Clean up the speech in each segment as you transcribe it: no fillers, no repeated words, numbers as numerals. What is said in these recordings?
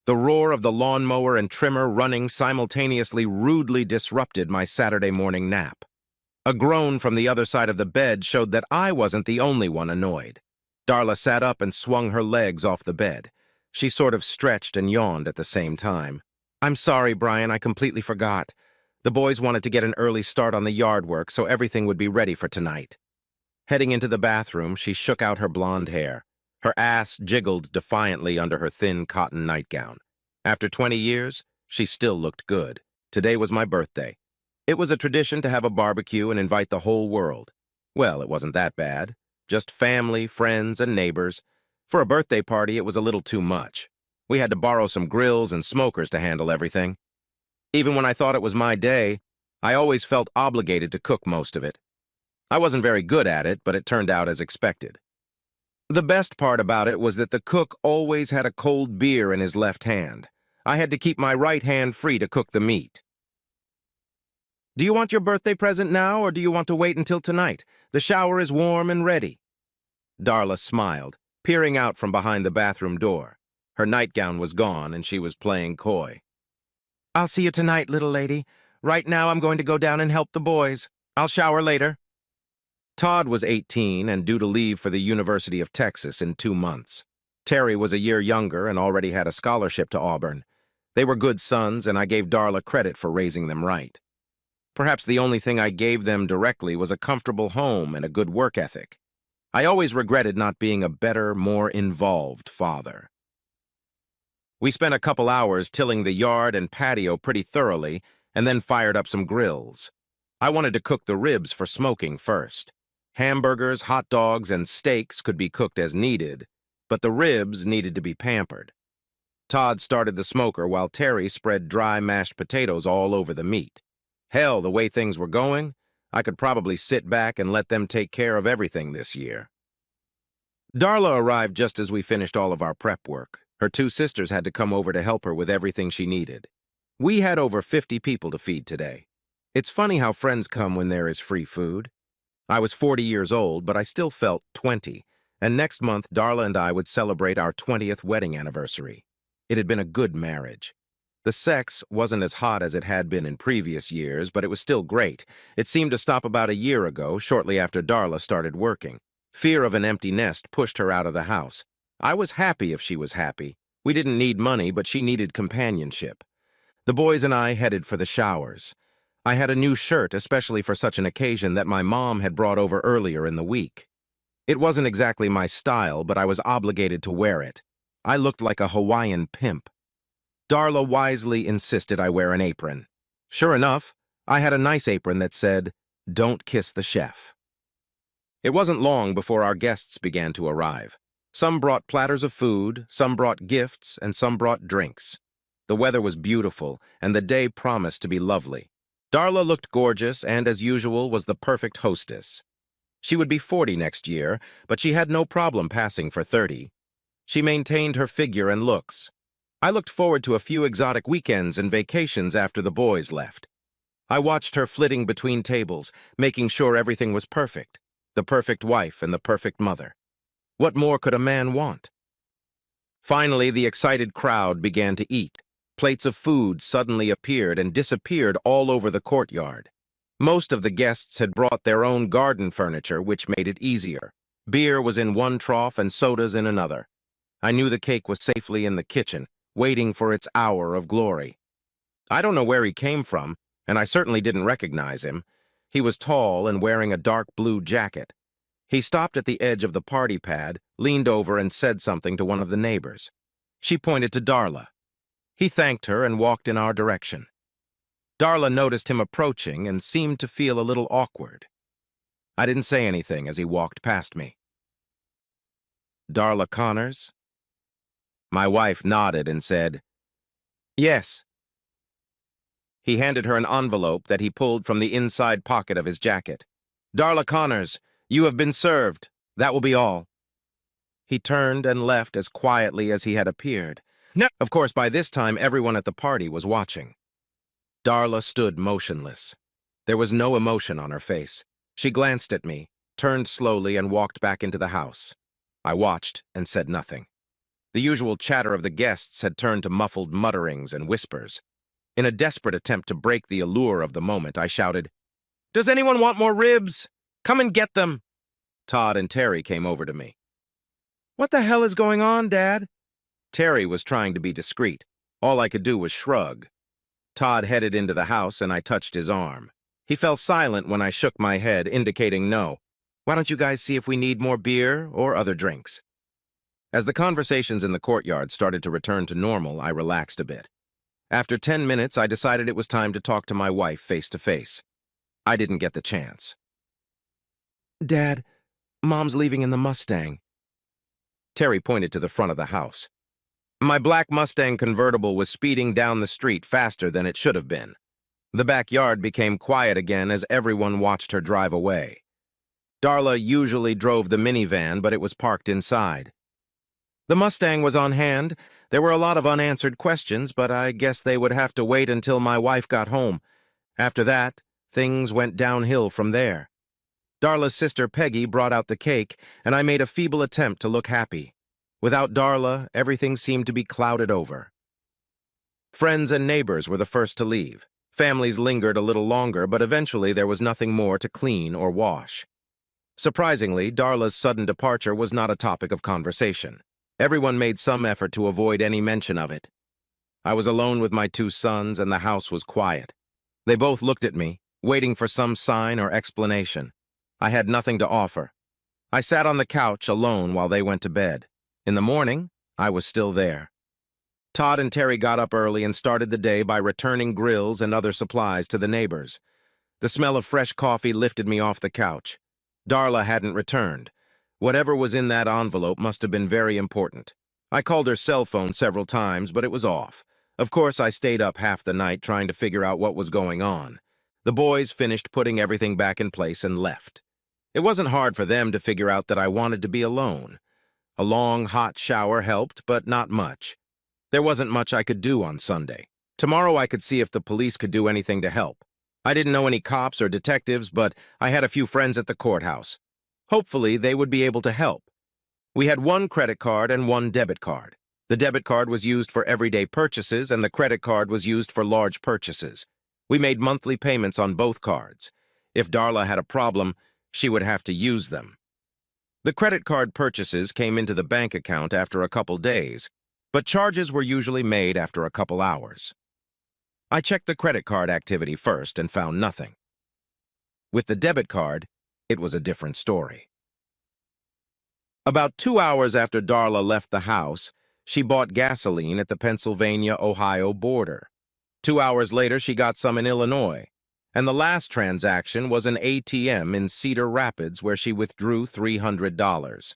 The roar of the lawnmower and trimmer running simultaneously rudely disrupted my Saturday morning nap. A groan from the other side of the bed showed that I wasn't the only one annoyed. Darla sat up and swung her legs off the bed. She sort of stretched and yawned at the same time. "I'm sorry, Brian, I completely forgot. The boys wanted to get an early start on the yard work so everything would be ready for tonight." Heading into the bathroom, she shook out her blonde hair. Her ass jiggled defiantly under her thin cotton nightgown. After 20 years, she still looked good. Today was my birthday. It was a tradition to have a barbecue and invite the whole world. Well, it wasn't that bad. Just family, friends, and neighbors. For a birthday party, it was a little too much. We had to borrow some grills and smokers to handle everything. Even when I thought it was my day, I always felt obligated to cook most of it. I wasn't very good at it, but it turned out as expected. The best part about it was that the cook always had a cold beer in his left hand. I had to keep my right hand free to cook the meat. "Do you want your birthday present now, or do you want to wait until tonight? The shower is warm and ready." Darla smiled, peering out from behind the bathroom door. Her nightgown was gone, and she was playing coy. "I'll see you tonight, little lady. Right now I'm going to go down and help the boys. I'll shower later." Todd was 18 and due to leave for the University of Texas in 2 months. Terry was a year younger and already had a scholarship to Auburn. They were good sons, and I gave Darla credit for raising them right. Perhaps the only thing I gave them directly was a comfortable home and a good work ethic. I always regretted not being a better, more involved father. We spent a couple hours tilling the yard and patio pretty thoroughly, and then fired up some grills. I wanted to cook the ribs for smoking first. Hamburgers, hot dogs, and steaks could be cooked as needed, but the ribs needed to be pampered. Todd started the smoker while Terry spread dry mashed potatoes all over the meat. Hell, the way things were going, I could probably sit back and let them take care of everything this year. Darla arrived just as we finished all of our prep work. Her 2 sisters had to come over to help her with everything she needed. We had over 50 people to feed today. It's funny how friends come when there is free food. I was 40 years old, but I still felt 20, and next month Darla and I would celebrate our 20th wedding anniversary. It had been a good marriage. The sex wasn't as hot as it had been in previous years, but it was still great. It seemed to stop about a year ago, shortly after Darla started working. Fear of an empty nest pushed her out of the house. I was happy if she was happy. We didn't need money, but she needed companionship. The boys and I headed for the showers. I had a new shirt, especially for such an occasion, that my mom had brought over earlier in the week. It wasn't exactly my style, but I was obligated to wear it. I looked like a Hawaiian pimp. Darla wisely insisted I wear an apron. Sure enough, I had a nice apron that said, "Don't kiss the chef." It wasn't long before our guests began to arrive. Some brought platters of food, some brought gifts, and some brought drinks. The weather was beautiful, and the day promised to be lovely. Darla looked gorgeous and, as usual, was the perfect hostess. She would be 40 next year, but she had no problem passing for 30. She maintained her figure and looks. I looked forward to a few exotic weekends and vacations after the boys left. I watched her flitting between tables, making sure everything was perfect. The perfect wife and the perfect mother. What more could a man want? Finally, the excited crowd began to eat. Plates of food suddenly appeared and disappeared all over the courtyard. Most of the guests had brought their own garden furniture, which made it easier. Beer was in one trough and sodas in another. I knew the cake was safely in the kitchen, waiting for its hour of glory. I don't know where he came from, and I certainly didn't recognize him. He was tall and wearing a dark blue jacket. He stopped at the edge of the party pad, leaned over and said something to one of the neighbors. She pointed to Darla. He thanked her and walked in our direction. Darla noticed him approaching and seemed to feel a little awkward. I didn't say anything as he walked past me. "Darla Connors?" My wife nodded and said, "Yes." He handed her an envelope that he pulled from the inside pocket of his jacket. "Darla Connors, you have been served. That will be all." He turned and left as quietly as he had appeared. No, of course, by this time, everyone at the party was watching. Darla stood motionless. There was no emotion on her face. She glanced at me, turned slowly, and walked back into the house. I watched and said nothing. The usual chatter of the guests had turned to muffled mutterings and whispers. In a desperate attempt to break the allure of the moment, I shouted, "Does anyone want more ribs? Come and get them." Todd and Terry came over to me. "What the hell is going on, Dad?" Terry was trying to be discreet. All I could do was shrug. Todd headed into the house and I touched his arm. He fell silent when I shook my head, indicating no. "Why don't you guys see if we need more beer or other drinks?" As the conversations in the courtyard started to return to normal, I relaxed a bit. After 10 minutes, I decided it was time to talk to my wife face to face. I didn't get the chance. "Dad, Mom's leaving in the Mustang." Terry pointed to the front of the house. My black Mustang convertible was speeding down the street faster than it should have been. The backyard became quiet again as everyone watched her drive away. Darla usually drove the minivan, but it was parked inside. The Mustang was on hand. There were a lot of unanswered questions, but I guess they would have to wait until my wife got home. After that, things went downhill from there. Darla's sister Peggy brought out the cake, and I made a feeble attempt to look happy. Without Darla, everything seemed to be clouded over. Friends and neighbors were the first to leave. Families lingered a little longer, but eventually there was nothing more to clean or wash. Surprisingly, Darla's sudden departure was not a topic of conversation. Everyone made some effort to avoid any mention of it. I was alone with my two sons, and the house was quiet. They both looked at me, waiting for some sign or explanation. I had nothing to offer. I sat on the couch alone while they went to bed. In the morning, I was still there. Todd and Terry got up early and started the day by returning grills and other supplies to the neighbors. The smell of fresh coffee lifted me off the couch. Darla hadn't returned. Whatever was in that envelope must have been very important. I called her cell phone several times, but it was off. Of course, I stayed up half the night trying to figure out what was going on. The boys finished putting everything back in place and left. It wasn't hard for them to figure out that I wanted to be alone. A long, hot shower helped, but not much. There wasn't much I could do on Sunday. Tomorrow I could see if the police could do anything to help. I didn't know any cops or detectives, but I had a few friends at the courthouse. Hopefully, they would be able to help. We had one credit card and one debit card. The debit card was used for everyday purchases, and the credit card was used for large purchases. We made monthly payments on both cards. If Darla had a problem, she would have to use them. The credit card purchases came into the bank account after a couple days, but charges were usually made after a couple hours. I checked the credit card activity first and found nothing. With the debit card, it was a different story. About 2 hours after Darla left the house, she bought gasoline at the Pennsylvania-Ohio border. 2 hours later, she got some in Illinois. And the last transaction was an ATM in Cedar Rapids where she withdrew $300.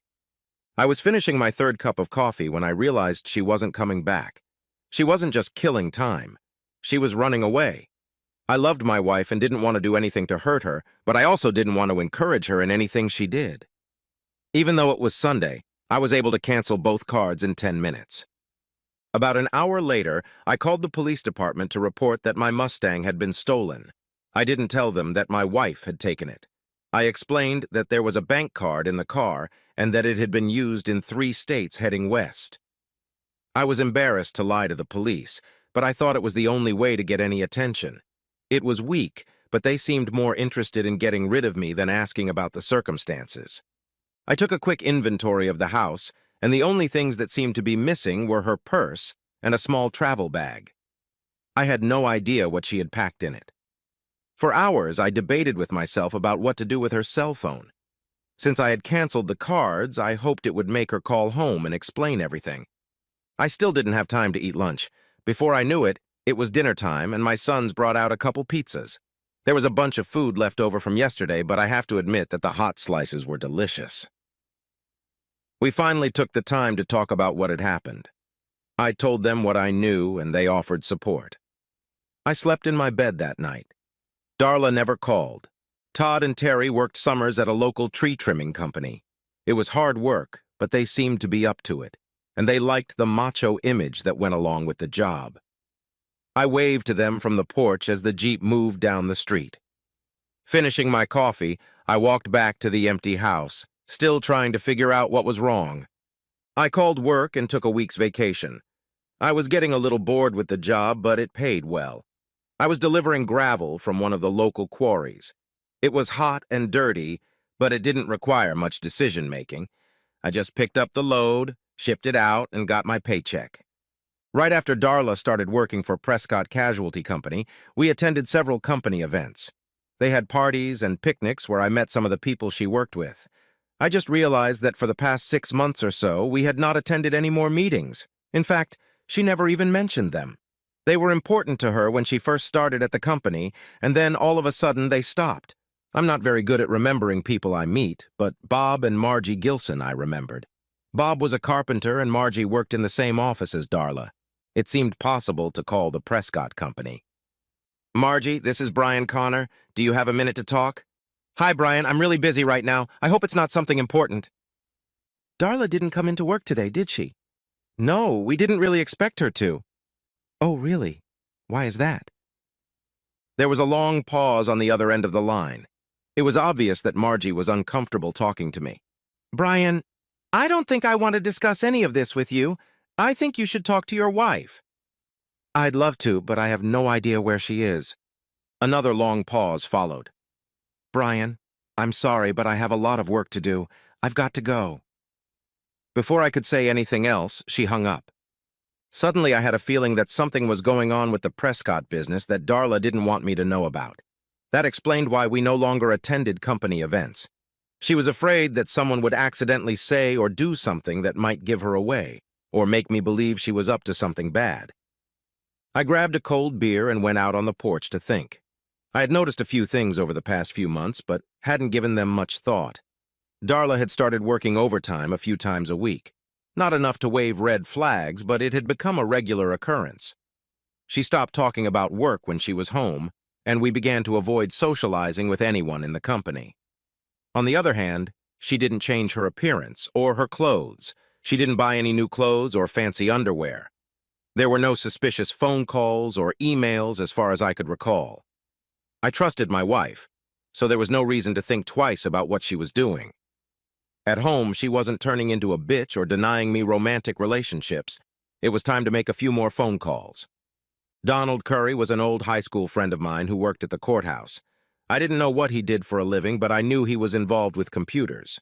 I was finishing my third cup of coffee when I realized she wasn't coming back. She wasn't just killing time. She was running away. I loved my wife and didn't want to do anything to hurt her, but I also didn't want to encourage her in anything she did. Even though it was Sunday, I was able to cancel both cards in 10 minutes. About an hour later, I called the police department to report that my Mustang had been stolen. I didn't tell them that my wife had taken it. I explained that there was a bank card in the car and that it had been used in 3 states heading west. I was embarrassed to lie to the police, but I thought it was the only way to get any attention. It was weak, but they seemed more interested in getting rid of me than asking about the circumstances. I took a quick inventory of the house, and the only things that seemed to be missing were her purse and a small travel bag. I had no idea what she had packed in it. For hours, I debated with myself about what to do with her cell phone. Since I had canceled the cards, I hoped it would make her call home and explain everything. I still didn't have time to eat lunch. Before I knew it, it was dinner time, and my sons brought out a couple pizzas. There was a bunch of food left over from yesterday, but I have to admit that the hot slices were delicious. We finally took the time to talk about what had happened. I told them what I knew, and they offered support. I slept in my bed that night. Darla never called. Todd and Terry worked summers at a local tree trimming company. It was hard work, but they seemed to be up to it, and they liked the macho image that went along with the job. I waved to them from the porch as the Jeep moved down the street. Finishing my coffee, I walked back to the empty house, still trying to figure out what was wrong. I called work and took a week's vacation. I was getting a little bored with the job, but it paid well. I was delivering gravel from one of the local quarries. It was hot and dirty, but it didn't require much decision-making. I just picked up the load, shipped it out, and got my paycheck. Right after Darla started working for Prescott Casualty Company, we attended several company events. They had parties and picnics where I met some of the people she worked with. I just realized that for the past 6 months or so, we had not attended any more meetings. In fact, she never even mentioned them. They were important to her when she first started at the company, and then all of a sudden they stopped. I'm not very good at remembering people I meet, but Bob and Margie Gilson I remembered. Bob was a carpenter and Margie worked in the same office as Darla. It seemed possible to call the Prescott Company. Margie, this is Brian Connor. Do you have a minute to talk? Hi, Brian. I'm really busy right now. I hope it's not something important. Darla didn't come into work today, did she? No, we didn't really expect her to. Oh, really? Why is that? There was a long pause on the other end of the line. It was obvious that Margie was uncomfortable talking to me. Brian, I don't think I want to discuss any of this with you. I think you should talk to your wife. I'd love to, but I have no idea where she is. Another long pause followed. Brian, I'm sorry, but I have a lot of work to do. I've got to go. Before I could say anything else, she hung up. Suddenly, I had a feeling that something was going on with the Prescott business that Darla didn't want me to know about. That explained why we no longer attended company events. She was afraid that someone would accidentally say or do something that might give her away, or make me believe she was up to something bad. I grabbed a cold beer and went out on the porch to think. I had noticed a few things over the past few months, but hadn't given them much thought. Darla had started working overtime a few times a week. Not enough to wave red flags, but it had become a regular occurrence. She stopped talking about work when she was home, and we began to avoid socializing with anyone in the company. On the other hand, she didn't change her appearance or her clothes. She didn't buy any new clothes or fancy underwear. There were no suspicious phone calls or emails as far as I could recall. I trusted my wife, so there was no reason to think twice about what she was doing. At home, she wasn't turning into a bitch or denying me romantic relationships. It was time to make a few more phone calls. Donald Curry was an old high school friend of mine who worked at the courthouse. I didn't know what he did for a living, but I knew he was involved with computers.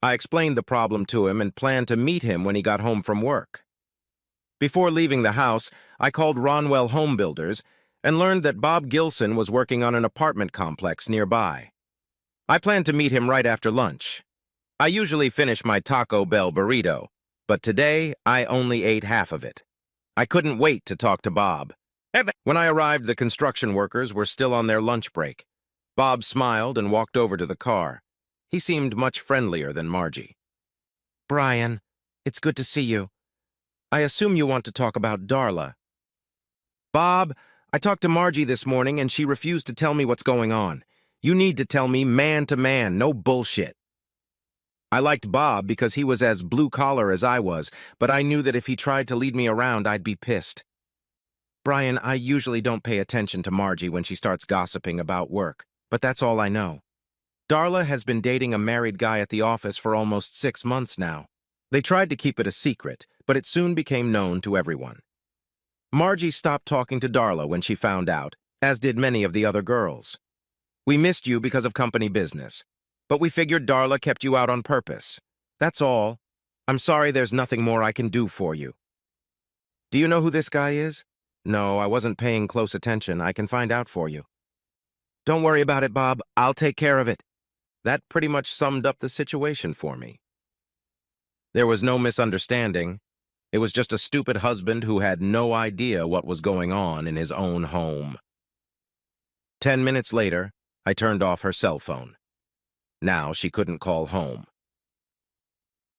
I explained the problem to him and planned to meet him when he got home from work. Before leaving the house, I called Ronwell Home Builders and learned that Bob Gilson was working on an apartment complex nearby. I planned to meet him right after lunch. I usually finish my Taco Bell burrito, but today I only ate half of it. I couldn't wait to talk to Bob. When I arrived, the construction workers were still on their lunch break. Bob smiled and walked over to the car. He seemed much friendlier than Margie. Brian, it's good to see you. I assume you want to talk about Darla. Bob, I talked to Margie this morning and she refused to tell me what's going on. You need to tell me man to man, no bullshit. I liked Bob because he was as blue-collar as I was, but I knew that if he tried to lead me around, I'd be pissed. Brian, I usually don't pay attention to Margie when she starts gossiping about work, but that's all I know. Darla has been dating a married guy at the office for almost 6 months now. They tried to keep it a secret, but it soon became known to everyone. Margie stopped talking to Darla when she found out, as did many of the other girls. We missed you because of company business, but we figured Darla kept you out on purpose. That's all. I'm sorry there's nothing more I can do for you. Do you know who this guy is? No, I wasn't paying close attention. I can find out for you. Don't worry about it, Bob. I'll take care of it. That pretty much summed up the situation for me. There was no misunderstanding. It was just a stupid husband who had no idea what was going on in his own home. 10 minutes later, I turned off her cell phone. Now she couldn't call home.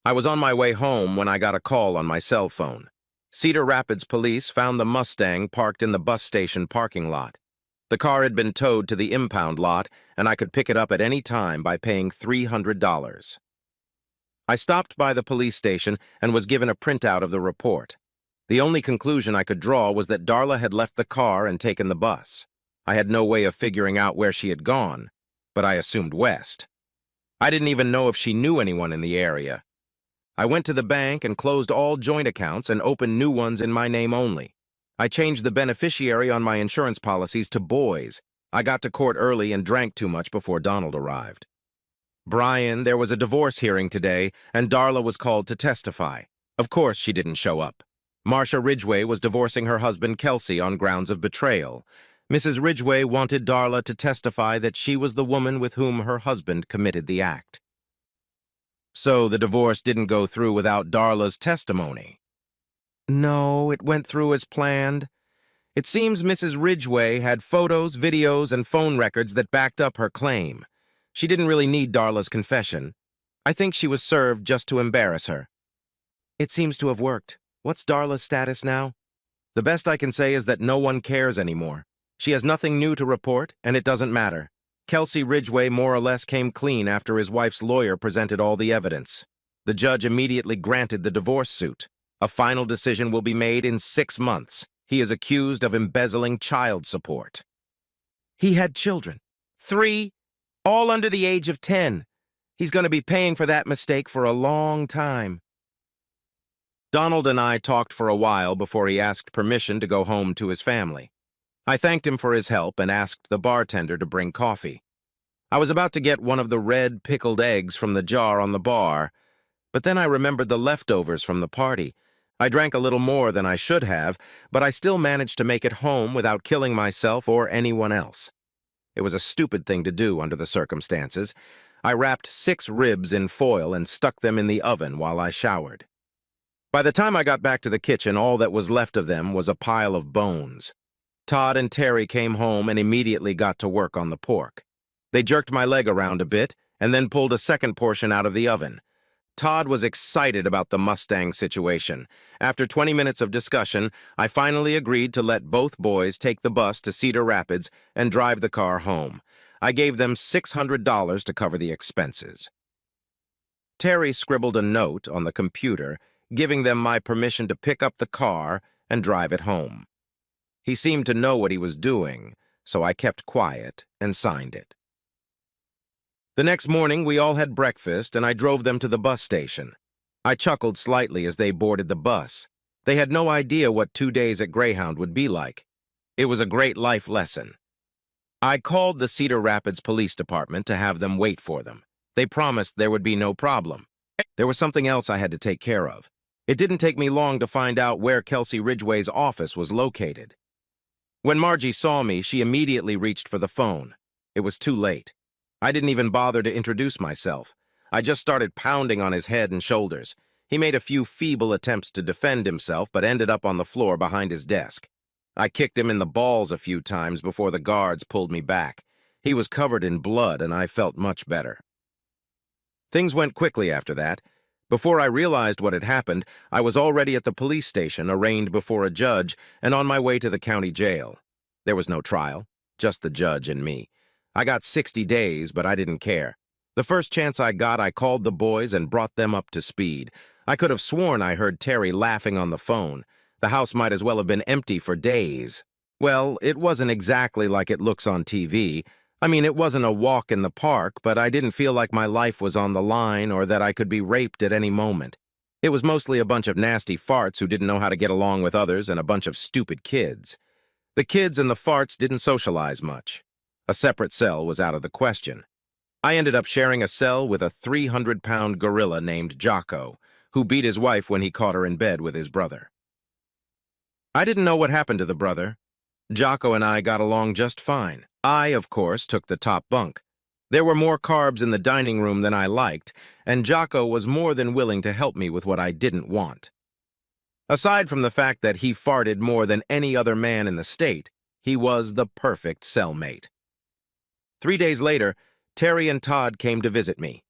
I was on my way home when I got a call on my cell phone. Cedar Rapids police found the Mustang parked in the bus station parking lot. The car had been towed to the impound lot, and I could pick it up at any time by paying $300. I stopped by the police station and was given a printout of the report. The only conclusion I could draw was that Darla had left the car and taken the bus. I had no way of figuring out where she had gone, but I assumed west. I didn't even know if she knew anyone in the area. I went to the bank and closed all joint accounts and opened new ones in my name only. I changed the beneficiary on my insurance policies to boys. I got to court early and drank too much before Donald arrived. Brian, there was a divorce hearing today, and Darla was called to testify. Of course she didn't show up. Marcia Ridgway was divorcing her husband Kelsey on grounds of betrayal. Mrs. Ridgway wanted Darla to testify that she was the woman with whom her husband committed the act. So the divorce didn't go through without Darla's testimony. No, it went through as planned. It seems Mrs. Ridgway had photos, videos, and phone records that backed up her claim. She didn't really need Darla's confession. I think she was served just to embarrass her. It seems to have worked. What's Darla's status now? The best I can say is that no one cares anymore. She has nothing new to report, and it doesn't matter. Kelsey Ridgway more or less came clean after his wife's lawyer presented all the evidence. The judge immediately granted the divorce suit. A final decision will be made in 6 months. He is accused of embezzling child support. He had children. 3, all under the age of 10. He's going to be paying for that mistake for a long time. Donald and I talked for a while before he asked permission to go home to his family. I thanked him for his help and asked the bartender to bring coffee. I was about to get one of the red pickled eggs from the jar on the bar, but then I remembered the leftovers from the party. I drank a little more than I should have, but I still managed to make it home without killing myself or anyone else. It was a stupid thing to do under the circumstances. I wrapped 6 ribs in foil and stuck them in the oven while I showered. By the time I got back to the kitchen, all that was left of them was a pile of bones. Todd and Terry came home and immediately got to work on the pork. They jerked my leg around a bit and then pulled a second portion out of the oven. Todd was excited about the Mustang situation. After 20 minutes of discussion, I finally agreed to let both boys take the bus to Cedar Rapids and drive the car home. I gave them $600 to cover the expenses. Terry scribbled a note on the computer, giving them my permission to pick up the car and drive it home. He seemed to know what he was doing, so I kept quiet and signed it. The next morning, we all had breakfast, and I drove them to the bus station. I chuckled slightly as they boarded the bus. They had no idea what 2 days at Greyhound would be like. It was a great life lesson. I called the Cedar Rapids Police Department to have them wait for them. They promised there would be no problem. There was something else I had to take care of. It didn't take me long to find out where Kelsey Ridgway's office was located. When Margie saw me, she immediately reached for the phone. It was too late. I didn't even bother to introduce myself. I just started pounding on his head and shoulders. He made a few feeble attempts to defend himself, but ended up on the floor behind his desk. I kicked him in the balls a few times before the guards pulled me back. He was covered in blood, and I felt much better. Things went quickly after that. Before I realized what had happened, I was already at the police station, arraigned before a judge, and on my way to the county jail. There was no trial, just the judge and me. I got 60 days, but I didn't care. The first chance I got, I called the boys and brought them up to speed. I could have sworn I heard Terry laughing on the phone. The house might as well have been empty for days. Well, it wasn't exactly like it looks on TV. I mean, it wasn't a walk in the park, but I didn't feel like my life was on the line or that I could be raped at any moment. It was mostly a bunch of nasty farts who didn't know how to get along with others and a bunch of stupid kids. The kids and the farts didn't socialize much. A separate cell was out of the question. I ended up sharing a cell with a 300-pound gorilla named Jocko, who beat his wife when he caught her in bed with his brother. I didn't know what happened to the brother. Jocko and I got along just fine. I, of course, took the top bunk. There were more carbs in the dining room than I liked, and Jocko was more than willing to help me with what I didn't want. Aside from the fact that he farted more than any other man in the state, he was the perfect cellmate. 3 days later, Terry and Todd came to visit me.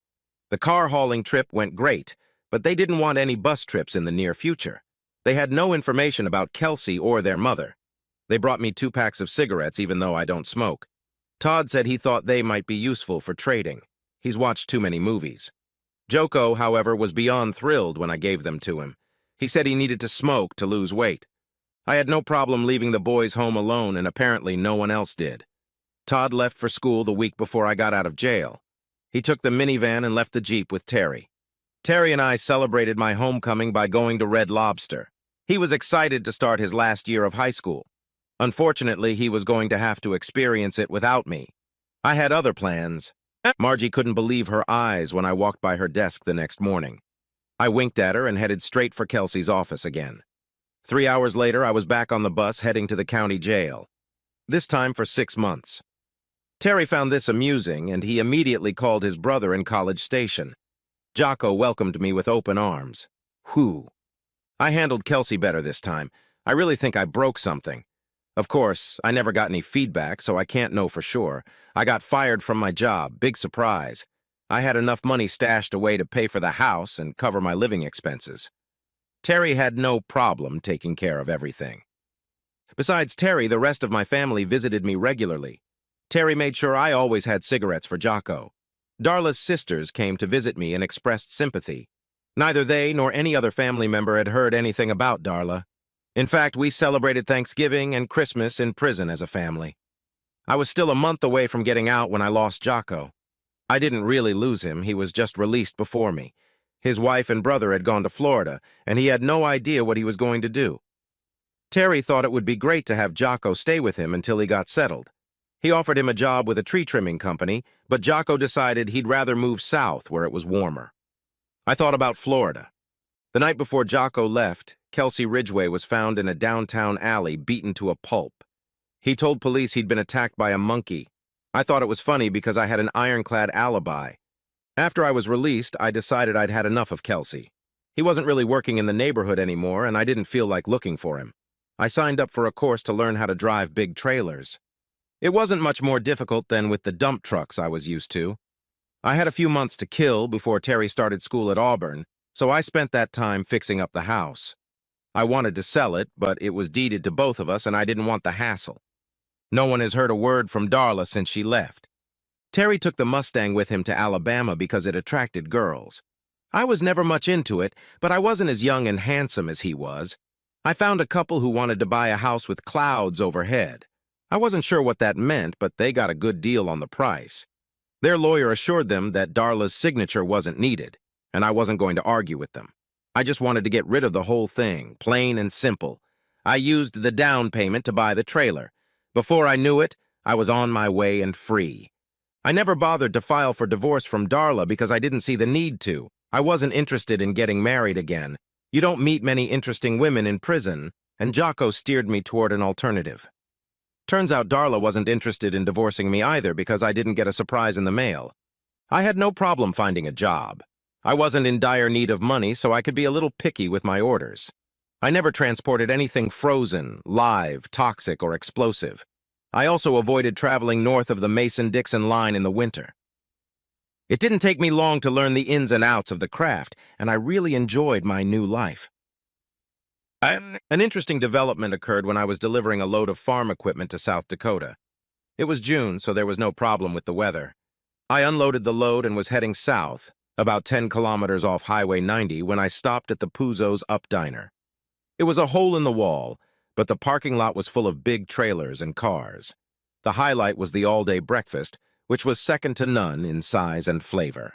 The car hauling trip went great, but they didn't want any bus trips in the near future. They had no information about Kelsey or their mother. They brought me 2 packs of cigarettes, even though I don't smoke. Todd said he thought they might be useful for trading. He's watched too many movies. Joko, however, was beyond thrilled when I gave them to him. He said he needed to smoke to lose weight. I had no problem leaving the boys home alone, and apparently no one else did. Todd left for school the week before I got out of jail. He took the minivan and left the Jeep with Terry. Terry and I celebrated my homecoming by going to Red Lobster. He was excited to start his last year of high school. Unfortunately, he was going to have to experience it without me. I had other plans. Margie couldn't believe her eyes when I walked by her desk the next morning. I winked at her and headed straight for Kelsey's office again. 3 hours later, I was back on the bus heading to the county jail. This time for 6 months. Terry found this amusing, and he immediately called his brother in College Station. Jocko welcomed me with open arms. Whew. I handled Kelsey better this time. I really think I broke something. Of course, I never got any feedback, so I can't know for sure. I got fired from my job, big surprise. I had enough money stashed away to pay for the house and cover my living expenses. Terry had no problem taking care of everything. Besides Terry, the rest of my family visited me regularly. Terry made sure I always had cigarettes for Jocko. Darla's sisters came to visit me and expressed sympathy. Neither they nor any other family member had heard anything about Darla. In fact, we celebrated Thanksgiving and Christmas in prison as a family. I was still a month away from getting out when I lost Jocko. I didn't really lose him, he was just released before me. His wife and brother had gone to Florida, and he had no idea what he was going to do. Terry thought it would be great to have Jocko stay with him until he got settled. He offered him a job with a tree trimming company, but Jocko decided he'd rather move south where it was warmer. I thought about Florida. The night before Jocko left, Kelsey Ridgway was found in a downtown alley beaten to a pulp. He told police he'd been attacked by a monkey. I thought it was funny because I had an ironclad alibi. After I was released, I decided I'd had enough of Kelsey. He wasn't really working in the neighborhood anymore, and I didn't feel like looking for him. I signed up for a course to learn how to drive big trailers. It wasn't much more difficult than with the dump trucks I was used to. I had a few months to kill before Terry started school at Auburn, so I spent that time fixing up the house. I wanted to sell it, but it was deeded to both of us and I didn't want the hassle. No one has heard a word from Darla since she left. Terry took the Mustang with him to Alabama because it attracted girls. I was never much into it, but I wasn't as young and handsome as he was. I found a couple who wanted to buy a house with clouds overhead. I wasn't sure what that meant, but they got a good deal on the price. Their lawyer assured them that Darla's signature wasn't needed, and I wasn't going to argue with them. I just wanted to get rid of the whole thing, plain and simple. I used the down payment to buy the trailer. Before I knew it, I was on my way and free. I never bothered to file for divorce from Darla because I didn't see the need to. I wasn't interested in getting married again. You don't meet many interesting women in prison, and Jocko steered me toward an alternative. Turns out Darla wasn't interested in divorcing me either because I didn't get a surprise in the mail. I had no problem finding a job. I wasn't in dire need of money, so I could be a little picky with my orders. I never transported anything frozen, live, toxic, or explosive. I also avoided traveling north of the Mason-Dixon line in the winter. It didn't take me long to learn the ins and outs of the craft, and I really enjoyed my new life. An interesting development occurred when I was delivering a load of farm equipment to South Dakota. It was June, so there was no problem with the weather. I unloaded the load and was heading south, about 10 kilometers off Highway 90, when I stopped at the Puzo's Up Diner. It was a hole in the wall, but the parking lot was full of big trailers and cars. The highlight was the all-day breakfast, which was second to none in size and flavor.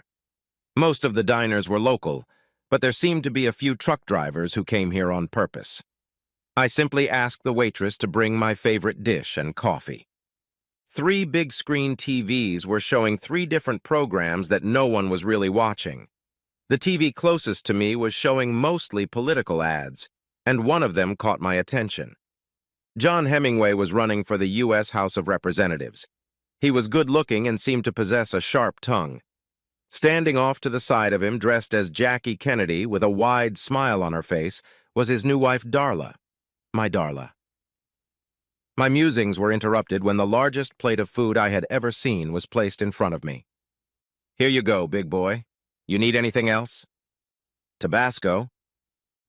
Most of the diners were local, but there seemed to be a few truck drivers who came here on purpose. I simply asked the waitress to bring my favorite dish and coffee. 3 big-screen TVs were showing 3 different programs that no one was really watching. The TV closest to me was showing mostly political ads, and one of them caught my attention. John Hemingway was running for the U.S. House of Representatives. He was good-looking and seemed to possess a sharp tongue. Standing off to the side of him, dressed as Jackie Kennedy with a wide smile on her face, was his new wife Darla, my Darla. My musings were interrupted when the largest plate of food I had ever seen was placed in front of me. Here you go, big boy. You need anything else? Tabasco.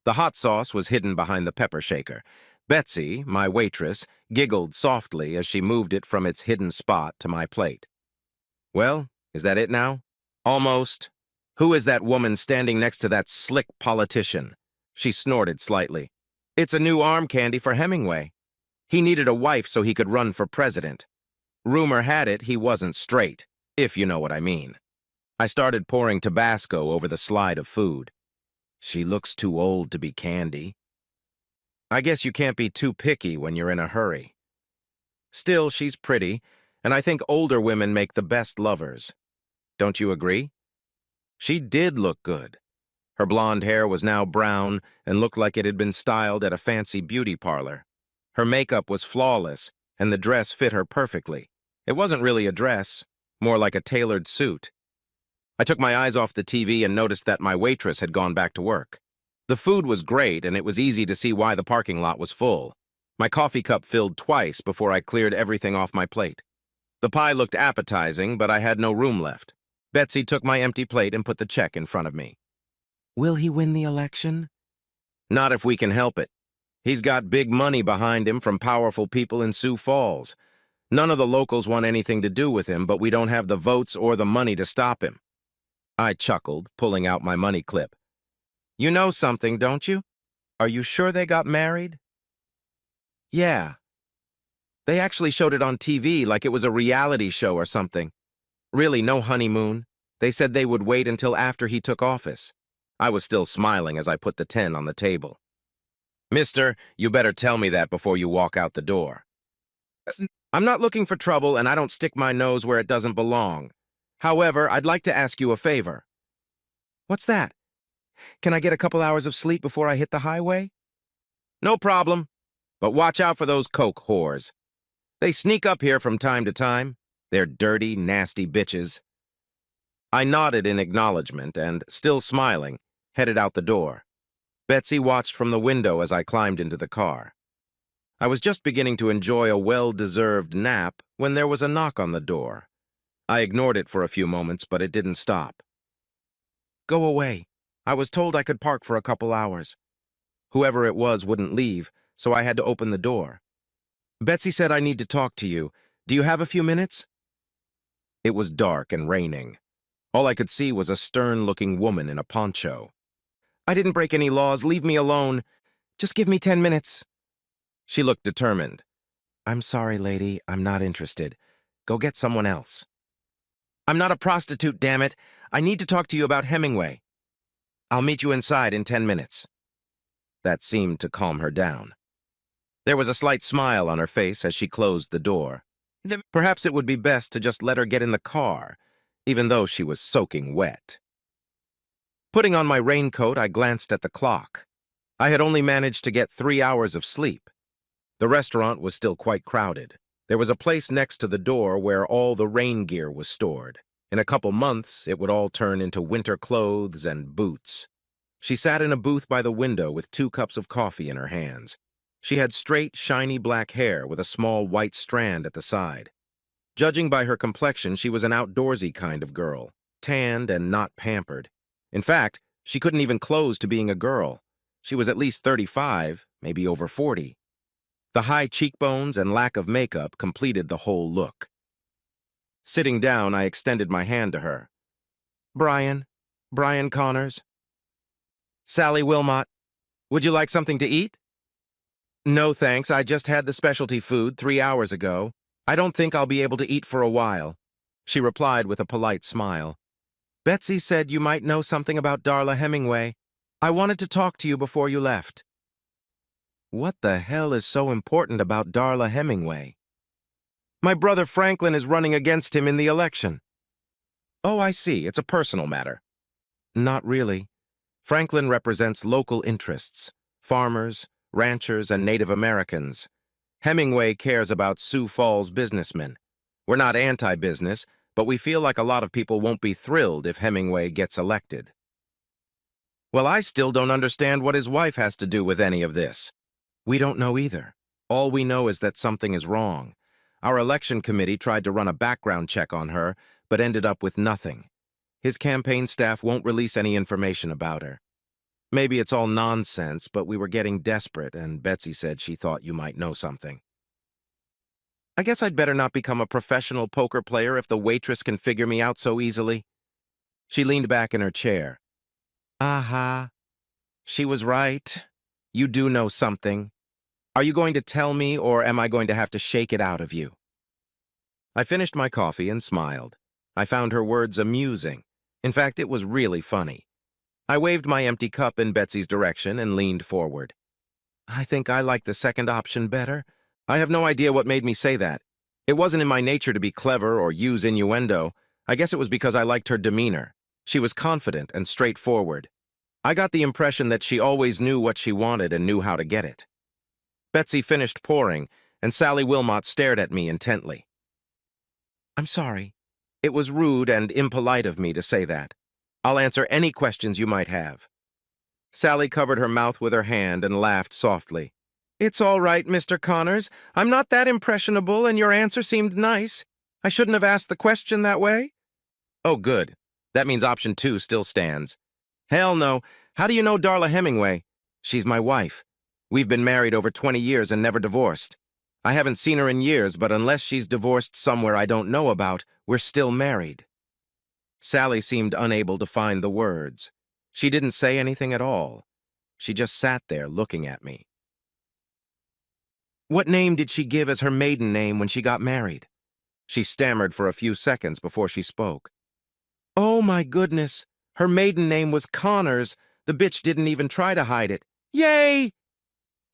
The hot sauce was hidden behind the pepper shaker. Betsy, my waitress, giggled softly as she moved it from its hidden spot to my plate. Well, is that it now? Almost. Who is that woman standing next to that slick politician? She snorted slightly. It's a new arm candy for Hemingway. He needed a wife so he could run for president. Rumor had it he wasn't straight, if you know what I mean. I started pouring Tabasco over the slide of food. She looks too old to be candy. I guess you can't be too picky when you're in a hurry. Still, she's pretty, and I think older women make the best lovers. Don't you agree? She did look good. Her blonde hair was now brown and looked like it had been styled at a fancy beauty parlor. Her makeup was flawless, and the dress fit her perfectly. It wasn't really a dress, more like a tailored suit. I took my eyes off the TV and noticed that my waitress had gone back to work. The food was great, and it was easy to see why the parking lot was full. My coffee cup filled twice before I cleared everything off my plate. The pie looked appetizing, but I had no room left. Betsy took my empty plate and put the check in front of me. Will he win the election? Not if we can help it. He's got big money behind him from powerful people in Sioux Falls. None of the locals want anything to do with him, but we don't have the votes or the money to stop him. I chuckled, pulling out my money clip. You know something, don't you? Are you sure they got married? Yeah. They actually showed it on TV like it was a reality show or something. Really, no honeymoon. They said they would wait until after he took office. I was still smiling as I put the 10 on the table. Mister, you better tell me that before you walk out the door. I'm not looking for trouble, and I don't stick my nose where it doesn't belong. However, I'd like to ask you a favor. What's that? Can I get a couple hours of sleep before I hit the highway? No problem, but watch out for those coke whores. They sneak up here from time to time. They're dirty, nasty bitches. I nodded in acknowledgement and, still smiling, headed out the door. Betsy watched from the window as I climbed into the car. I was just beginning to enjoy a well-deserved nap when there was a knock on the door. I ignored it for a few moments, but it didn't stop. Go away. I was told I could park for a couple hours. Whoever it was wouldn't leave, so I had to open the door. Betsy said I need to talk to you. Do you have a few minutes? It was dark and raining. All I could see was a stern-looking woman in a poncho. I didn't break any laws. Leave me alone. Just give me 10 minutes. She looked determined. I'm sorry, lady. I'm not interested. Go get someone else. I'm not a prostitute, damn it. I need to talk to you about Hemingway. I'll meet you inside in 10 minutes. That seemed to calm her down. There was a slight smile on her face as she closed the door. Perhaps it would be best to just let her get in the car, even though she was soaking wet. Putting on my raincoat, I glanced at the clock. I had only managed to get 3 hours of sleep. The restaurant was still quite crowded. There was a place next to the door where all the rain gear was stored. In a couple months, it would all turn into winter clothes and boots. She sat in a booth by the window with 2 cups of coffee in her hands. She had straight, shiny black hair with a small white strand at the side. Judging by her complexion, she was an outdoorsy kind of girl, tanned and not pampered. In fact, she couldn't even close to being a girl. She was at least 35, maybe over 40. The high cheekbones and lack of makeup completed the whole look. Sitting down, I extended my hand to her. Brian Connors. Sally Wilmot, would you like something to eat? No, thanks. I just had the specialty food 3 hours ago. I don't think I'll be able to eat for a while, she replied with a polite smile. Betsy said you might know something about Darla Hemingway. I wanted to talk to you before you left. What the hell is so important about Darla Hemingway? My brother Franklin is running against him in the election. Oh, I see. It's a personal matter. Not really. Franklin represents local interests, farmers, ranchers, and Native Americans. Hemingway cares about Sioux Falls businessmen. We're not anti-business, but we feel like a lot of people won't be thrilled if Hemingway gets elected. Well, I still don't understand what his wife has to do with any of this. We don't know either. All we know is that something is wrong. Our election committee tried to run a background check on her, but ended up with nothing. His campaign staff won't release any information about her. Maybe it's all nonsense, but we were getting desperate, and Betsy said she thought you might know something. I guess I'd better not become a professional poker player if the waitress can figure me out so easily. She leaned back in her chair. Aha. She was right. You do know something. Are you going to tell me, or am I going to have to shake it out of you? I finished my coffee and smiled. I found her words amusing. In fact, it was really funny. I waved my empty cup in Betsy's direction and leaned forward. I think I like the second option better. I have no idea what made me say that. It wasn't in my nature to be clever or use innuendo. I guess it was because I liked her demeanor. She was confident and straightforward. I got the impression that she always knew what she wanted and knew how to get it. Betsy finished pouring, and Sally Wilmot stared at me intently. I'm sorry. It was rude and impolite of me to say that. I'll answer any questions you might have. Sally covered her mouth with her hand and laughed softly. It's all right, Mr. Connors. I'm not that impressionable, and your answer seemed nice. I shouldn't have asked the question that way. Oh, good. That means option 2 still stands. Hell no. How do you know Darla Hemingway? She's my wife. We've been married over 20 years and never divorced. I haven't seen her in years, but unless she's divorced somewhere I don't know about, we're still married. Sally seemed unable to find the words. She didn't say anything at all. She just sat there looking at me. What name did she give as her maiden name when she got married? She stammered for a few seconds before she spoke. Oh my goodness, her maiden name was Connors. The bitch didn't even try to hide it. Yay!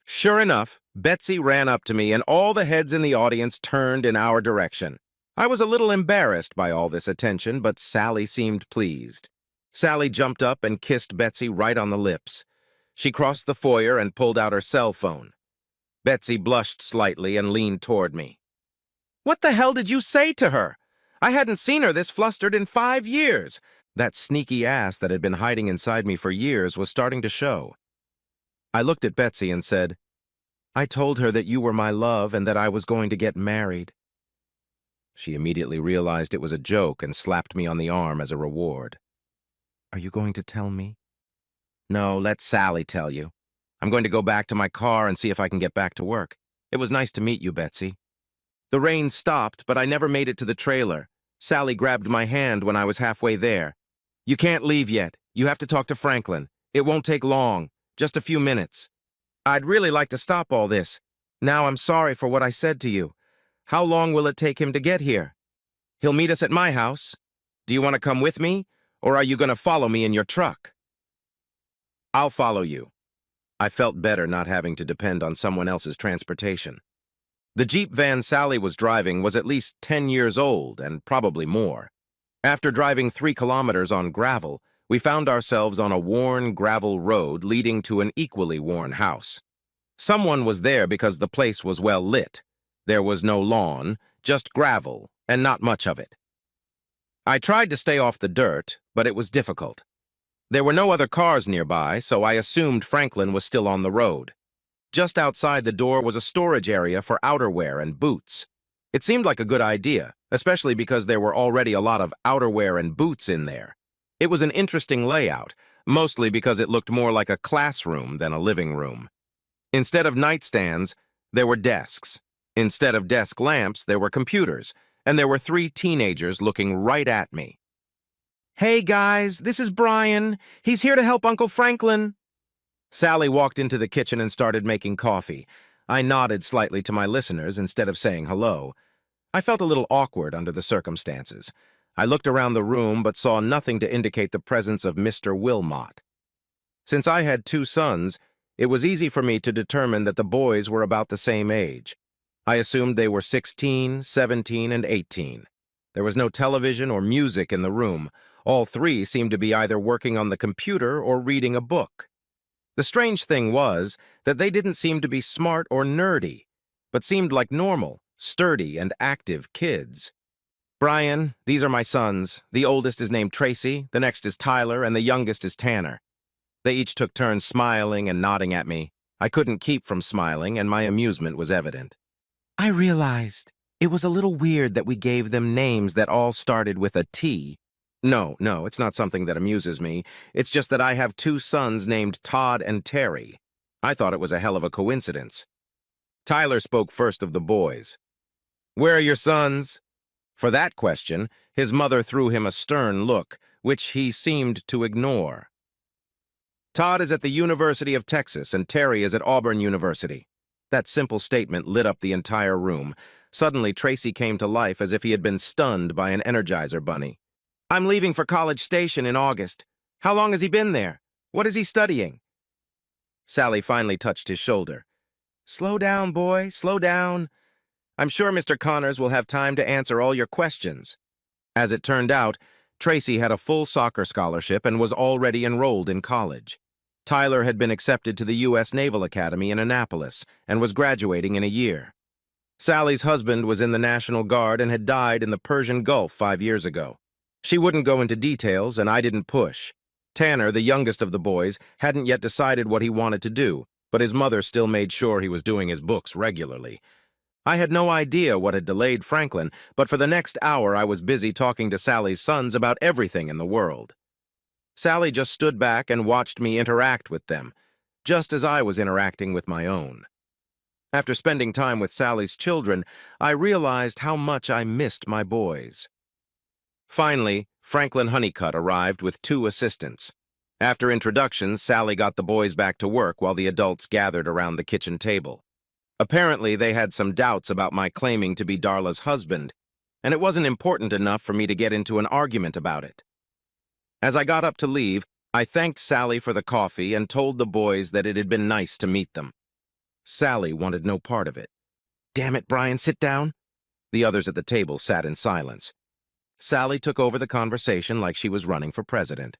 Sure enough, Betsy ran up to me and all the heads in the audience turned in our direction. I was a little embarrassed by all this attention, but Sally seemed pleased. Sally jumped up and kissed Betsy right on the lips. She crossed the foyer and pulled out her cell phone. Betsy blushed slightly and leaned toward me. What the hell did you say to her? I hadn't seen her this flustered in 5 years. That sneaky ass that had been hiding inside me for years was starting to show. I looked at Betsy and said, I told her that you were my love and that I was going to get married. She immediately realized it was a joke and slapped me on the arm as a reward. Are you going to tell me? No, let Sally tell you. I'm going to go back to my car and see if I can get back to work. It was nice to meet you, Betsy. The rain stopped, but I never made it to the trailer. Sally grabbed my hand when I was halfway there. You can't leave yet. You have to talk to Franklin. It won't take long. Just a few minutes. I'd really like to stop all this. Now I'm sorry for what I said to you. How long will it take him to get here? He'll meet us at my house. Do you want to come with me, or are you going to follow me in your truck? I'll follow you. I felt better not having to depend on someone else's transportation. The Jeep van Sally was driving was at least 10 years old and probably more. After driving 3 kilometers on gravel, we found ourselves on a worn gravel road leading to an equally worn house. Someone was there because the place was well lit. There was no lawn, just gravel, and not much of it. I tried to stay off the dirt, but it was difficult. There were no other cars nearby, so I assumed Franklin was still on the road. Just outside the door was a storage area for outerwear and boots. It seemed like a good idea, especially because there were already a lot of outerwear and boots in there. It was an interesting layout, mostly because it looked more like a classroom than a living room. Instead of nightstands, there were desks. Instead of desk lamps, there were computers, and there were 3 teenagers looking right at me. Hey guys, this is Brian. He's here to help Uncle Franklin. Sally walked into the kitchen and started making coffee. I nodded slightly to my listeners instead of saying hello. I felt a little awkward under the circumstances. I looked around the room but saw nothing to indicate the presence of Mr. Wilmot. Since I had 2 sons, it was easy for me to determine that the boys were about the same age. I assumed they were 16, 17, and 18. There was no television or music in the room. All 3 seemed to be either working on the computer or reading a book. The strange thing was that they didn't seem to be smart or nerdy, but seemed like normal, sturdy, and active kids. Brian, these are my sons. The oldest is named Tracy, the next is Tyler, and the youngest is Tanner. They each took turns smiling and nodding at me. I couldn't keep from smiling, and my amusement was evident. I realized it was a little weird that we gave them names that all started with a T. No, it's not something that amuses me. It's just that I have 2 sons named Todd and Terry. I thought it was a hell of a coincidence. Tyler spoke first of the boys. Where are your sons? For that question, his mother threw him a stern look, which he seemed to ignore. Todd is at the University of Texas and Terry is at Auburn University. That simple statement lit up the entire room. Suddenly, Tracy came to life as if he had been stunned by an Energizer bunny. I'm leaving for College Station in August. How long has he been there? What is he studying? Sally finally touched his shoulder. Slow down, boy, slow down. I'm sure Mr. Connors will have time to answer all your questions. As it turned out, Tracy had a full soccer scholarship and was already enrolled in college. Tyler had been accepted to the U.S. Naval Academy in Annapolis and was graduating in a year. Sally's husband was in the National Guard and had died in the Persian Gulf 5 years ago. She wouldn't go into details, and I didn't push. Tanner, the youngest of the boys, hadn't yet decided what he wanted to do, but his mother still made sure he was doing his books regularly. I had no idea what had delayed Franklin, but for the next hour I was busy talking to Sally's sons about everything in the world. Sally just stood back and watched me interact with them, just as I was interacting with my own. After spending time with Sally's children, I realized how much I missed my boys. Finally, Franklin Honeycutt arrived with 2 assistants. After introductions, Sally got the boys back to work while the adults gathered around the kitchen table. Apparently, they had some doubts about my claiming to be Darla's husband, and it wasn't important enough for me to get into an argument about it. As I got up to leave, I thanked Sally for the coffee and told the boys that it had been nice to meet them. Sally wanted no part of it. Damn it, Brian, sit down. The others at the table sat in silence. Sally took over the conversation like she was running for president.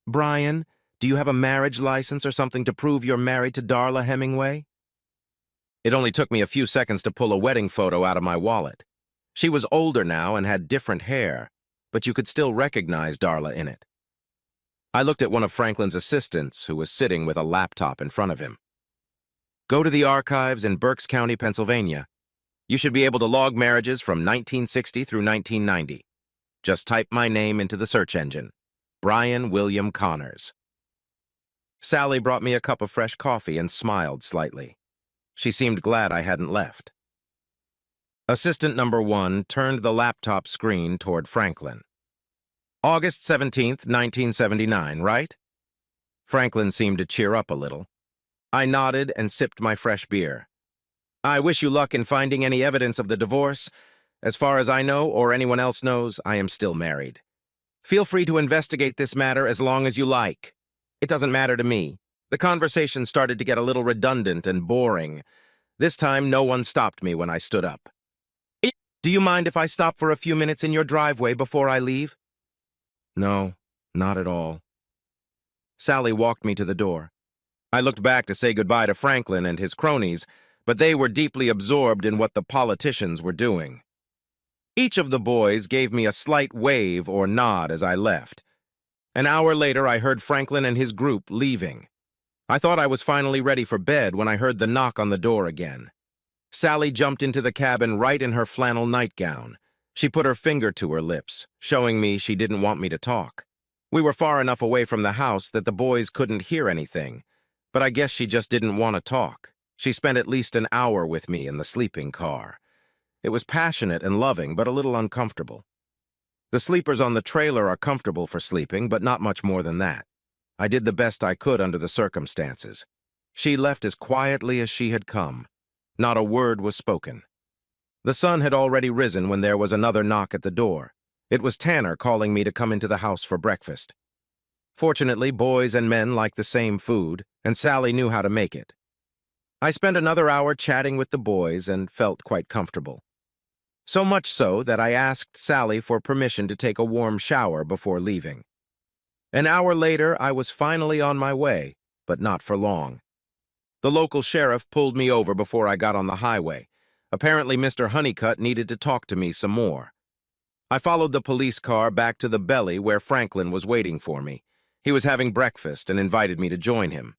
Brian, do you have a marriage license or something to prove you're married to Darla Hemingway? It only took me a few seconds to pull a wedding photo out of my wallet. She was older now and had different hair, but you could still recognize Darla in it. I looked at one of Franklin's assistants, who was sitting with a laptop in front of him. Go to the archives in Berks County, Pennsylvania. You should be able to log marriages from 1960 through 1990. Just type my name into the search engine. Brian William Connors. Sally brought me a cup of fresh coffee and smiled slightly. She seemed glad I hadn't left. Assistant number 1 turned the laptop screen toward Franklin. August 17th, 1979, right? Franklin seemed to cheer up a little. I nodded and sipped my fresh beer. I wish you luck in finding any evidence of the divorce. As far as I know, or anyone else knows, I am still married. Feel free to investigate this matter as long as you like. It doesn't matter to me. The conversation started to get a little redundant and boring. This time, no one stopped me when I stood up. Do you mind if I stop for a few minutes in your driveway before I leave? No, not at all. Sally walked me to the door. I looked back to say goodbye to Franklin and his cronies, but they were deeply absorbed in what the politicians were doing. Each of the boys gave me a slight wave or nod as I left. An hour later, I heard Franklin and his group leaving. I thought I was finally ready for bed when I heard the knock on the door again. Sally jumped into the cabin right in her flannel nightgown. She put her finger to her lips, showing me she didn't want me to talk. We were far enough away from the house that the boys couldn't hear anything, but I guess she just didn't want to talk. She spent at least an hour with me in the sleeping car. It was passionate and loving, but a little uncomfortable. The sleepers on the trailer are comfortable for sleeping, but not much more than that. I did the best I could under the circumstances. She left as quietly as she had come. Not a word was spoken. The sun had already risen when there was another knock at the door. It was Tanner calling me to come into the house for breakfast. Fortunately, boys and men like the same food, and Sally knew how to make it. I spent another hour chatting with the boys and felt quite comfortable. So much so that I asked Sally for permission to take a warm shower before leaving. An hour later, I was finally on my way, but not for long. The local sheriff pulled me over before I got on the highway. Apparently, Mr. Honeycutt needed to talk to me some more. I followed the police car back to the Belly where Franklin was waiting for me. He was having breakfast and invited me to join him.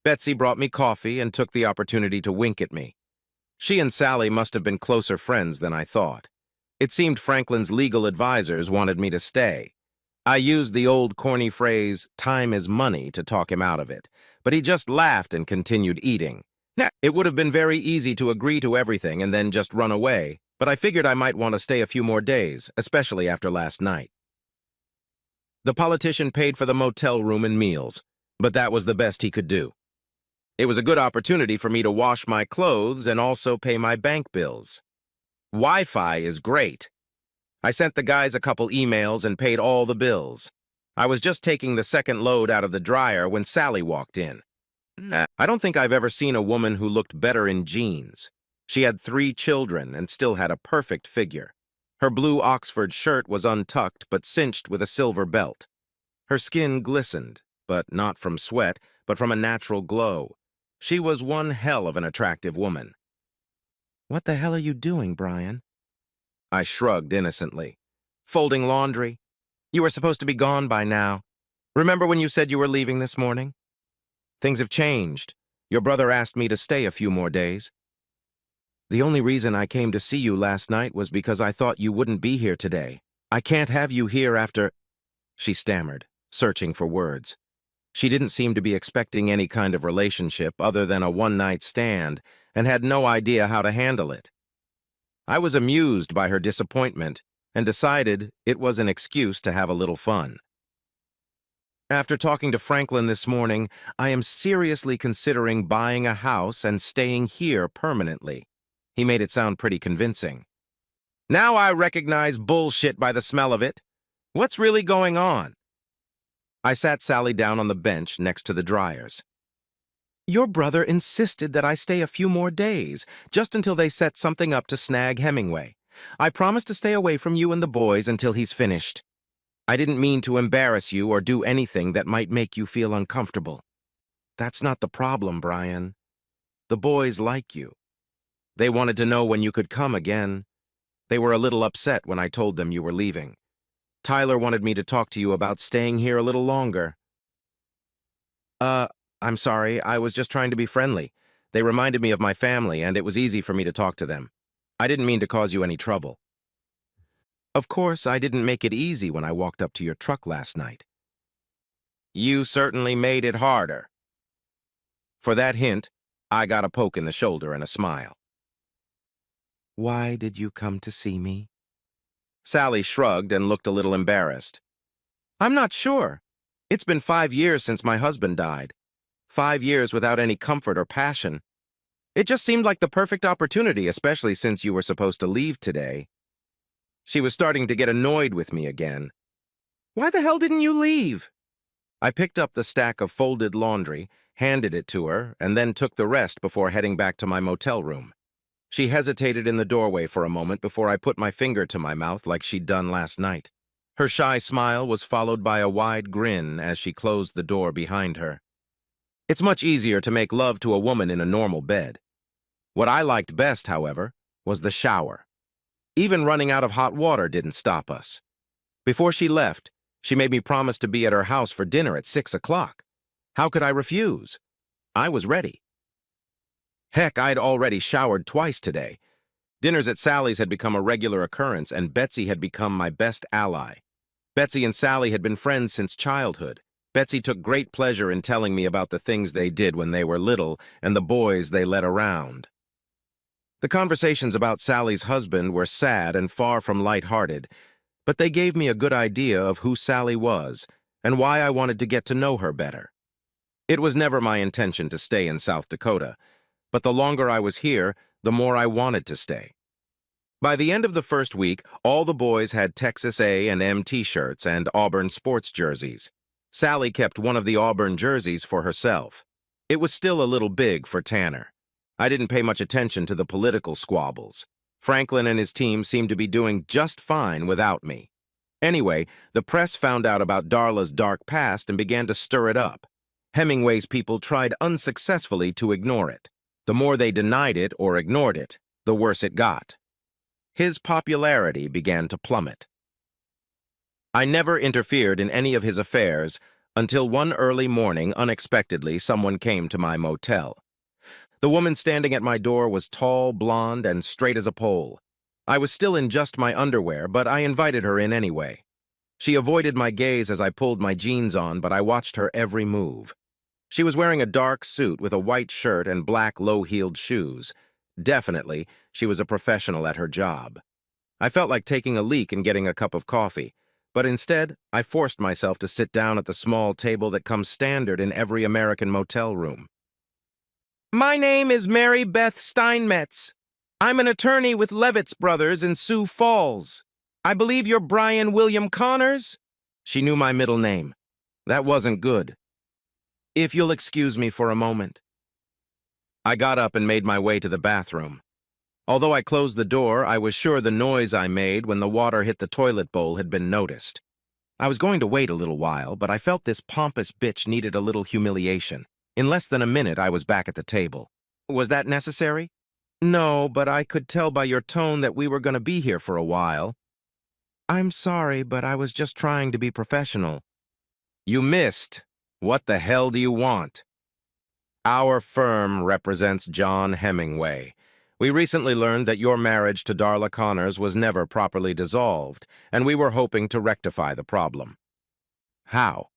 Betsy brought me coffee and took the opportunity to wink at me. She and Sally must have been closer friends than I thought. It seemed Franklin's legal advisors wanted me to stay. I used the old corny phrase, time is money, to talk him out of it, but he just laughed and continued eating. It would have been very easy to agree to everything and then just run away, but I figured I might want to stay a few more days, especially after last night. The politician paid for the motel room and meals, but that was the best he could do. It was a good opportunity for me to wash my clothes and also pay my bank bills. Wi-Fi is great. I sent the guys a couple emails and paid all the bills. I was just taking the second load out of the dryer when Sally walked in. I don't think I've ever seen a woman who looked better in jeans. She had 3 children and still had a perfect figure. Her blue Oxford shirt was untucked but cinched with a silver belt. Her skin glistened, but not from sweat, but from a natural glow. She was one hell of an attractive woman. "What the hell are you doing, Brian?" I shrugged innocently. "Folding laundry. You were supposed to be gone by now. Remember when you said you were leaving this morning? Things have changed. Your brother asked me to stay a few more days. The only reason I came to see you last night was because I thought you wouldn't be here today. I can't have you here after—" She stammered, searching for words. She didn't seem to be expecting any kind of relationship other than a one-night stand and had no idea how to handle it. I was amused by her disappointment and decided it was an excuse to have a little fun. "After talking to Franklin this morning, I am seriously considering buying a house and staying here permanently." He made it sound pretty convincing. "Now I recognize bullshit by the smell of it. What's really going on?" I sat Sally down on the bench next to the dryers. "Your brother insisted that I stay a few more days, just until they set something up to snag Hemingway. I promised to stay away from you and the boys until he's finished. I didn't mean to embarrass you or do anything that might make you feel uncomfortable. That's not the problem, Brian. The boys like you. They wanted to know when you could come again. They were a little upset when I told them you were leaving. Tyler wanted me to talk to you about staying here a little longer." I'm sorry, I was just trying to be friendly. They reminded me of my family, and it was easy for me to talk to them. I didn't mean to cause you any trouble." "Of course, I didn't make it easy when I walked up to your truck last night." "You certainly made it harder." For that hint, I got a poke in the shoulder and a smile. "Why did you come to see me?" Sally shrugged and looked a little embarrassed. "I'm not sure. It's been 5 years since my husband died. 5 years without any comfort or passion. It just seemed like the perfect opportunity, especially since you were supposed to leave today." She was starting to get annoyed with me again. "Why the hell didn't you leave?" I picked up the stack of folded laundry, handed it to her, and then took the rest before heading back to my motel room. She hesitated in the doorway for a moment before I put my finger to my mouth like she'd done last night. Her shy smile was followed by a wide grin as she closed the door behind her. It's much easier to make love to a woman in a normal bed. What I liked best, however, was the shower. Even running out of hot water didn't stop us. Before she left, she made me promise to be at her house for dinner at 6 o'clock. How could I refuse? I was ready. Heck, I'd already showered twice today. Dinners at Sally's had become a regular occurrence, and Betsy had become my best ally. Betsy and Sally had been friends since childhood. Betsy took great pleasure in telling me about the things they did when they were little and the boys they led around. The conversations about Sally's husband were sad and far from light-hearted, but they gave me a good idea of who Sally was and why I wanted to get to know her better. It was never my intention to stay in South Dakota, but the longer I was here, the more I wanted to stay. By the end of the first week, all the boys had Texas A&M t-shirts and Auburn sports jerseys. Sally kept one of the Auburn jerseys for herself. It was still a little big for Tanner. I didn't pay much attention to the political squabbles. Franklin and his team seemed to be doing just fine without me. Anyway, the press found out about Darla's dark past and began to stir it up. Hemingway's people tried unsuccessfully to ignore it. The more they denied it or ignored it, the worse it got. His popularity began to plummet. I never interfered in any of his affairs until one early morning, unexpectedly, someone came to my motel. The woman standing at my door was tall, blonde, and straight as a pole. I was still in just my underwear, but I invited her in anyway. She avoided my gaze as I pulled my jeans on, but I watched her every move. She was wearing a dark suit with a white shirt and black low-heeled shoes. Definitely, she was a professional at her job. I felt like taking a leak and getting a cup of coffee, but instead, I forced myself to sit down at the small table that comes standard in every American motel room. "My name is Mary Beth Steinmetz. I'm an attorney with Levitz Brothers in Sioux Falls." I believe you're Brian William Connors? She knew my middle name. That wasn't good. If you'll excuse me for a moment. I got up and made my way to the bathroom. Although I closed the door, I was sure the noise I made when the water hit the toilet bowl had been noticed. I was going to wait a little while, but I felt this pompous bitch needed a little humiliation. In less than a minute, I was back at the table. Was that necessary? No, but I could tell by your tone that we were going to be here for a while. I'm sorry, but I was just trying to be professional. You missed. What the hell do you want? Our firm represents John Hemingway. We recently learned that your marriage to Darla Connors was never properly dissolved, and we were hoping to rectify the problem. How?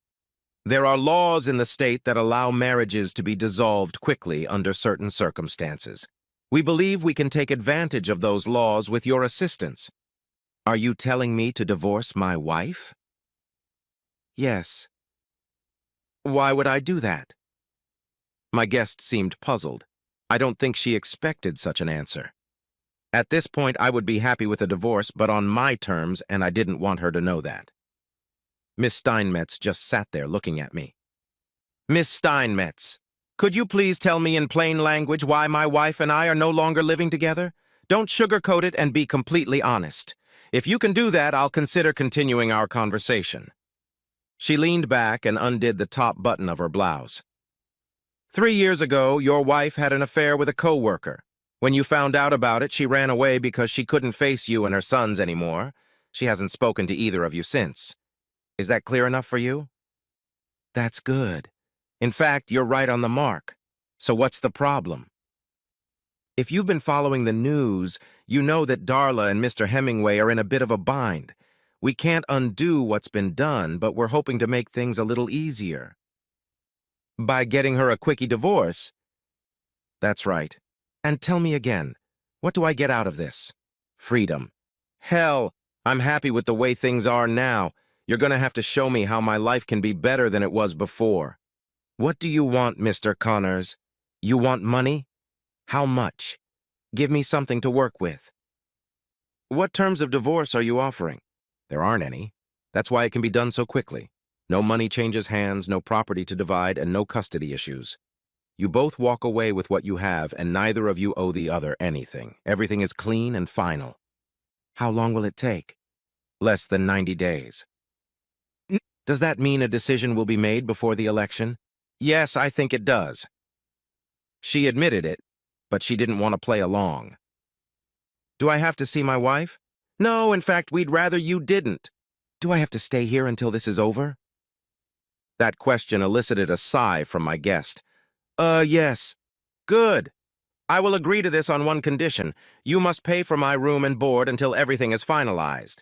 There are laws in the state that allow marriages to be dissolved quickly under certain circumstances. We believe we can take advantage of those laws with your assistance. Are you telling me to divorce my wife? Yes. Why would I do that? My guest seemed puzzled. I don't think she expected such an answer. At this point, I would be happy with a divorce, but on my terms, and I didn't want her to know that. Miss Steinmetz just sat there looking at me. Miss Steinmetz, could you please tell me in plain language why my wife and I are no longer living together? Don't sugarcoat it and be completely honest. If you can do that, I'll consider continuing our conversation. She leaned back and undid the top button of her blouse. 3 years ago, your wife had an affair with a co-worker. When you found out about it, she ran away because she couldn't face you and her sons anymore. She hasn't spoken to either of you since. Is that clear enough for you? That's good. In fact, you're right on the mark. So what's the problem? If you've been following the news, you know that Darla and Mr. Hemingway are in a bit of a bind. We can't undo what's been done, but we're hoping to make things a little easier. By getting her a quickie divorce? That's right. And tell me again, what do I get out of this? Freedom. Hell, I'm happy with the way things are now. You're going to have to show me how my life can be better than it was before. What do you want, Mr. Connors? You want money? How much? Give me something to work with. What terms of divorce are you offering? There aren't any. That's why it can be done so quickly. No money changes hands, no property to divide, and no custody issues. You both walk away with what you have, and neither of you owe the other anything. Everything is clean and final. How long will it take? Less than 90 days. Does that mean a decision will be made before the election? Yes, I think it does. She admitted it, but she didn't want to play along. Do I have to see my wife? No, in fact, we'd rather you didn't. Do I have to stay here until this is over? That question elicited a sigh from my guest. Yes. Good. I will agree to this on one condition. You must pay for my room and board until everything is finalized.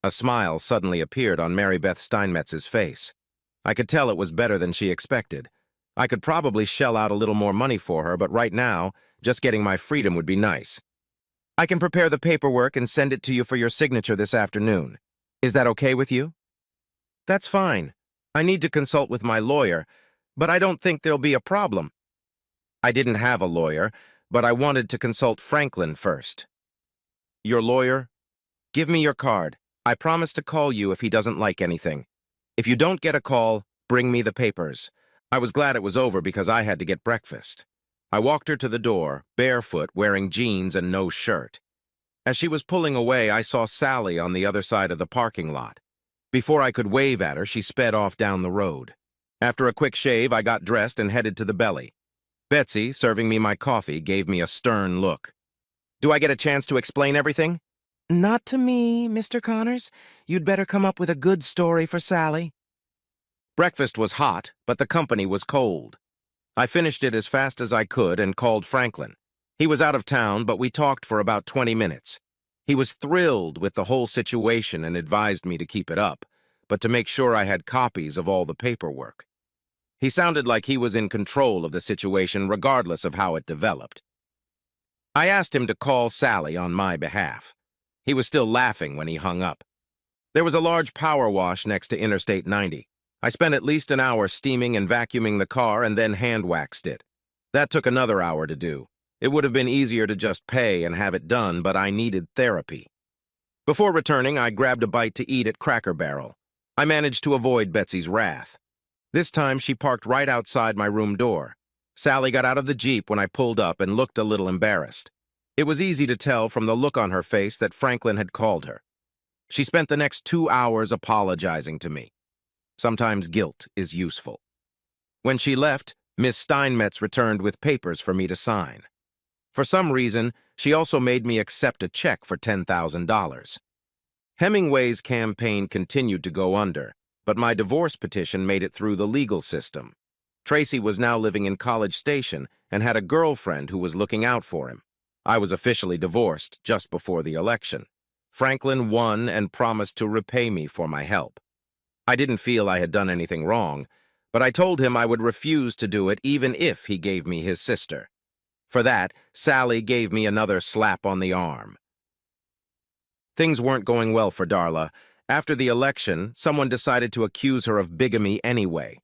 A smile suddenly appeared on Mary Beth Steinmetz's face. I could tell it was better than she expected. I could probably shell out a little more money for her, but right now, just getting my freedom would be nice. I can prepare the paperwork and send it to you for your signature this afternoon. Is that okay with you? That's fine. I need to consult with my lawyer, but I don't think there'll be a problem. I didn't have a lawyer, but I wanted to consult Franklin first. Your lawyer? Give me your card. I promise to call you if he doesn't like anything. If you don't get a call, bring me the papers. I was glad it was over because I had to get breakfast. I walked her to the door, barefoot, wearing jeans and no shirt. As she was pulling away, I saw Sally on the other side of the parking lot. Before I could wave at her, she sped off down the road. After a quick shave, I got dressed and headed to the belly. Betsy, serving me my coffee, gave me a stern look. Do I get a chance to explain everything? Not to me, Mr. Connors. You'd better come up with a good story for Sally. Breakfast was hot, but the company was cold. I finished it as fast as I could and called Franklin. He was out of town, but we talked for about 20 minutes. He was thrilled with the whole situation and advised me to keep it up, but to make sure I had copies of all the paperwork. He sounded like he was in control of the situation regardless of how it developed. I asked him to call Sally on my behalf. He was still laughing when he hung up. There was a large power wash next to Interstate 90. I spent at least an hour steaming and vacuuming the car and then hand-waxed it. That took another hour to do. It would have been easier to just pay and have it done, but I needed therapy. Before returning, I grabbed a bite to eat at Cracker Barrel. I managed to avoid Betsy's wrath. This time, she parked right outside my room door. Sally got out of the Jeep when I pulled up and looked a little embarrassed. It was easy to tell from the look on her face that Franklin had called her. She spent the next 2 hours apologizing to me. Sometimes guilt is useful. When she left, Miss Steinmetz returned with papers for me to sign. For some reason, she also made me accept a check for $10,000. Hemingway's campaign continued to go under, but my divorce petition made it through the legal system. Tracy was now living in College Station and had a girlfriend who was looking out for him. I was officially divorced just before the election. Franklin won and promised to repay me for my help. I didn't feel I had done anything wrong, but I told him I would refuse to do it even if he gave me his sister. For that, Sally gave me another slap on the arm. Things weren't going well for Darla. After the election, someone decided to accuse her of bigamy anyway.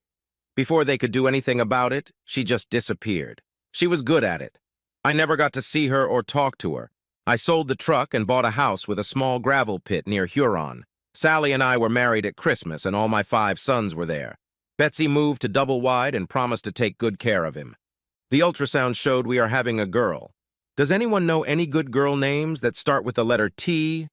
Before they could do anything about it, she just disappeared. She was good at it. I never got to see her or talk to her. I sold the truck and bought a house with a small gravel pit near Huron. Sally and I were married at Christmas, and all my 5 sons were there. Betsy moved to Double Wide and promised to take good care of him. The ultrasound showed we are having a girl. Does anyone know any good girl names that start with the letter T,